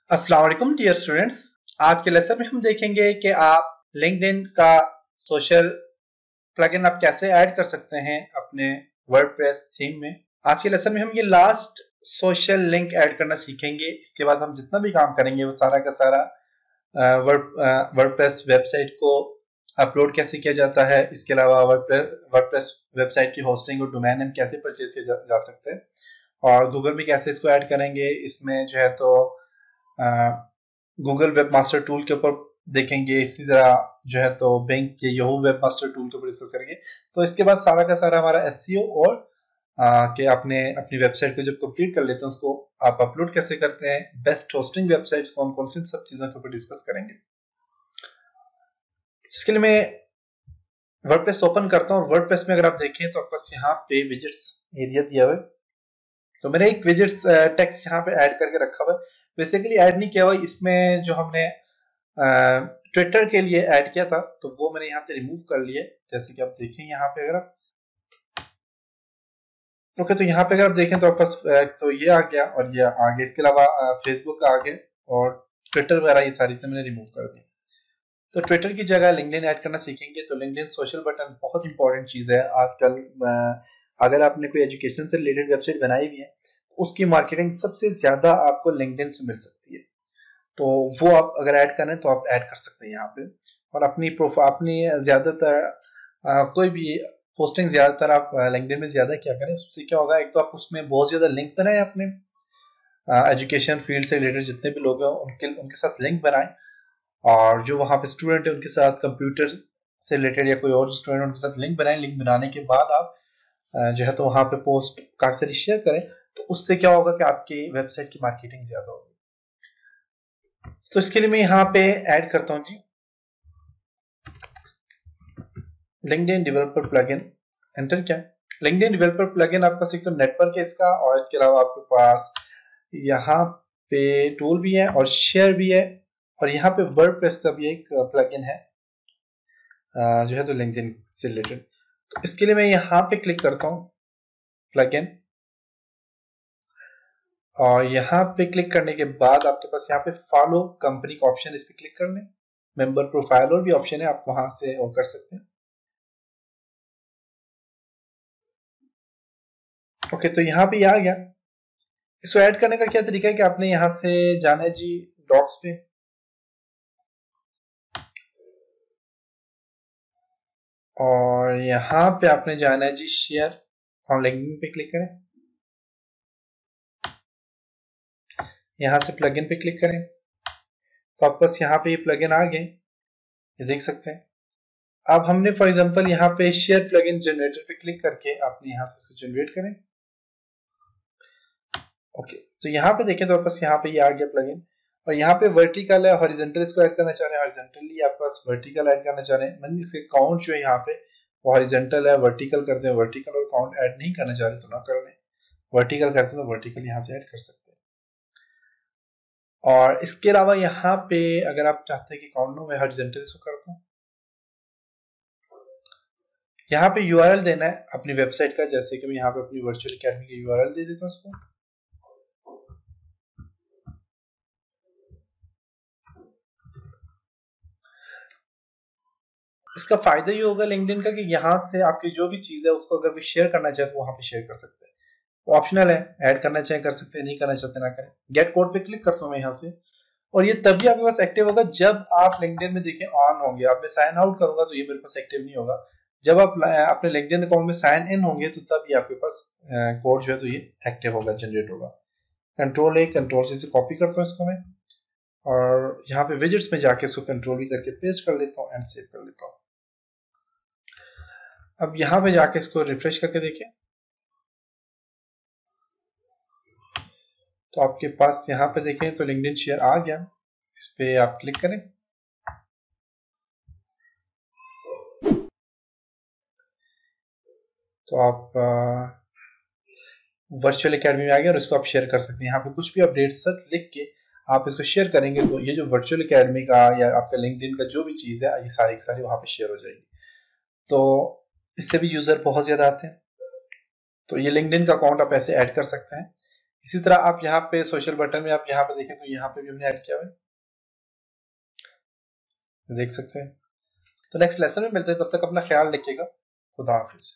अस्सलाम वालेकुम dear students. आज के लेसन में हम देखेंगे कि आप लिंक्डइन का सोशल प्लगइन आप कैसे ऐड कर सकते हैं अपने वर्डप्रेस थीम में। आज के लेसन में हम ये लास्ट सोशल लिंक ऐड करना सीखेंगे। इसके बाद हम जितना भी काम करेंगे वो सारा का सारा वर्डप्रेस वेबसाइट को अपलोड कैसे किया जाता है, इसके अलावा वर्डप्रेस वेबसाइट की होस्टिंग और डोमेन नेम कैसे परचेज किया जा सकते हैं, और गूगल में कैसे इसको ऐड करेंगे। इसमें जो है तो गूगल वेब मास्टर टूल के ऊपर देखेंगे, इसी तरह जो है तो बैंक के यहू वेब मास्टर टूल के ऊपर डिस्कस करेंगे। तो इसके बाद सारा का सारा हमारा एसईओ और कि आपने अपनी वेबसाइट को जब कंप्लीट कर लेते हैं उसको आप अपलोड कैसे करते हैं, बेस्ट होस्टिंग वेबसाइट्स कौन कौन सी, सब चीजों के ऊपर डिस्कस करेंगे। इसके लिए मैं वर्डप्रेस ओपन करता हूँ और वर्डप्रेस में अगर आप देखें तो आपके पास यहाँ पे विजिट्स एरिया दिया हुआ है। तो मैंने एक विजिट्स टेक्स्ट यहाँ पे ऐड करके रखा हुआ है। बेसिकली ऐड नहीं किया हुआ, इसमें जो हमने ट्विटर के लिए ऐड किया था तो वो मैंने यहाँ से रिमूव कर लिया। जैसे कि आप देखें यहाँ पे अगर आप ओके, तो यहाँ पे अगर आप देखें तो आपके पास तो ये आ गया और ये आ गया। इसके अलावा फेसबुक आ गया और ट्विटर वगैरह ये सारी से मैंने रिमूव कर दी। तो ट्विटर की जगह लिंक्डइन ऐड करना सीखेंगे। तो लिंक्डइन सोशल बटन बहुत इंपॉर्टेंट चीज है आजकल। अगर आपने कोई एजुकेशन से रिलेटेड वेबसाइट बनाई हुई है तो उसकी मार्केटिंग सबसे ज्यादा आपको लिंक्डइन से मिल सकती है। तो वो आप अगर ऐड करें तो आप ऐड कर सकते हैं यहाँ पे। और अपनी प्रोफाइल अपनी ज्यादातर कोई भी पोस्टिंग ज्यादातर आप लिंक्डइन में ज्यादा क्या करें, उससे क्या होगा, एक तो आप उसमें बहुत ज्यादा लिंक बनाएं, अपने एजुकेशन फील्ड से रिलेटेड जितने भी लोग हैं उनके साथ लिंक बनाएं, और जो वहाँ पे स्टूडेंट है उनके साथ कंप्यूटर से रिलेटेड या कोई और स्टूडेंट उनके साथ लिंक बनाएं। लिंक बनाने के बाद आप जो है तो वहाँ पे पोस्ट काफी सारी शेयर करें। तो उससे क्या होगा कि आपकी वेबसाइट की मार्केटिंग ज्यादा होगी। तो इसके लिए मैं यहाँ पे ऐड करता हूँ जी लिंक्डइन डेवलपर प्लगइन। एंटर क्या है? लिंक्डइन डेवलपर प्लगइन आपके पास एक तो नेटवर्क है इसका, और इसके अलावा आपके पास यहाँ पे टूल भी है और शेयर भी है, और यहाँ पे वर्डप्रेस का भी एक प्लगइन है जो है तो लिंक्डइन से रिलेटेड। तो इसके लिए मैं यहाँ पे क्लिक करता हूँ प्लगइन, और यहाँ पे क्लिक करने के बाद आपके पास यहाँ पे फॉलो कंपनी का ऑप्शन, इस पे क्लिक कर लें। मेंबर प्रोफाइल और भी ऑप्शन है, आप वहां से वो कर सकते हैं। ओके, तो यहाँ पे आ गया। इसको ऐड करने का क्या तरीका है कि आपने यहाँ से जाना है जी डॉक्स पे, और यहाँ पे आपने जाना है जी शेयर ऑन लिंक्डइन पे क्लिक करें। यहाँ से प्लगइन पे क्लिक करें तो आपके पास यहाँ पे ये प्लगइन आ गए, ये देख सकते हैं। अब हमने फॉर एग्जांपल यहाँ पे शेयर प्लगइन जनरेटर पे क्लिक करके आपने यहाँ से इसको जनरेट करें। ओके, तो यहाँ पे देखें तो आपके पास यहाँ पे ये आ गया प्लगइन, और यहाँ पे वर्टिकल है, हॉरिजॉन्टल इसको ऐड करना चाह रहे हैं, हॉरिजॉन्टली आपके पास वर्टिकल ऐड करना चाह रहे हैं। मतलब इसके काउंट जो है यहाँ पे वो हॉरिजॉन्टल है, वर्टिकल करते हैं वर्टिकल, और काउंट ऐड नहीं करना चाह रहे तो ना कर लें, वर्टिकल करते हैं तो वर्टिकल यहाँ से ऐड कर सकते हैं। और इसके अलावा यहाँ पे अगर आप चाहते हैं कि काउंट नो, मैं हॉरिजॉन्टल इसको करता हूँ। यहाँ पे यूआरएल देना है अपनी वेबसाइट का, जैसे कि मैं यहाँ पे अपनी वर्चुअल अकेडमी की यूआरएल दे देता हूँ इसको। इसका फायदा ये होगा लिंक्डइन का कि यहाँ से आपकी जो भी चीज है उसको अगर भी शेयर करना चाहे तो वहां पे शेयर कर सकते हैं। ऑप्शनल है, ऐड करना चाहे कर सकते हैं, नहीं करना चाहते ना करें। गेट कोड पे क्लिक करता हूँ मैं यहाँ से, और ये तभी आपके पास एक्टिव होगा जब आप लिंक्डइन में देखें ऑन होंगे। अब मैं साइन आउट करूंगा तो ये मेरे पास एक्टिव नहीं होगा। जब आप अपने लिंक्डइन अकाउंट में साइन इन होंगे तो तब ये आपके पास कोड जो है तो ये एक्टिव होगा, जनरेट होगा। कंट्रोल ए कंट्रोल से कॉपी करता हूँ इसको मैं, और यहाँ पे विजिट्स में जाके इसको कंट्रोल भी करके पेस्ट कर लेता हूँ एंड सेव कर लेता हूँ। अब यहाँ पे जाके इसको रिफ्रेश करके देखें तो आपके पास यहाँ पे देखें तो लिंक्डइन शेयर आ गया। इस पे आप क्लिक करें, तो आप वर्चुअल एकेडमी में आ गया और इसको आप शेयर कर सकते हैं। यहाँ पे कुछ भी अपडेट सच लिख के आप इसको शेयर करेंगे तो ये जो वर्चुअल एकेडमी का या आपका लिंक्डइन का जो भी चीज है ये सारी की सारी वहां पे शेयर हो जाएगी। तो इससे भी यूजर बहुत ज्यादा आते हैं। तो ये लिंक्डइन का अकाउंट आप ऐसे ऐड कर सकते हैं। इसी तरह आप यहाँ पे सोशल बटन में आप यहाँ पे देखें तो यहाँ पे भी हमने ऐड किया हुआ है, देख सकते हैं। तो नेक्स्ट लेसन में मिलते हैं, तब तक अपना ख्याल रखिएगा। खुदा हाफिज।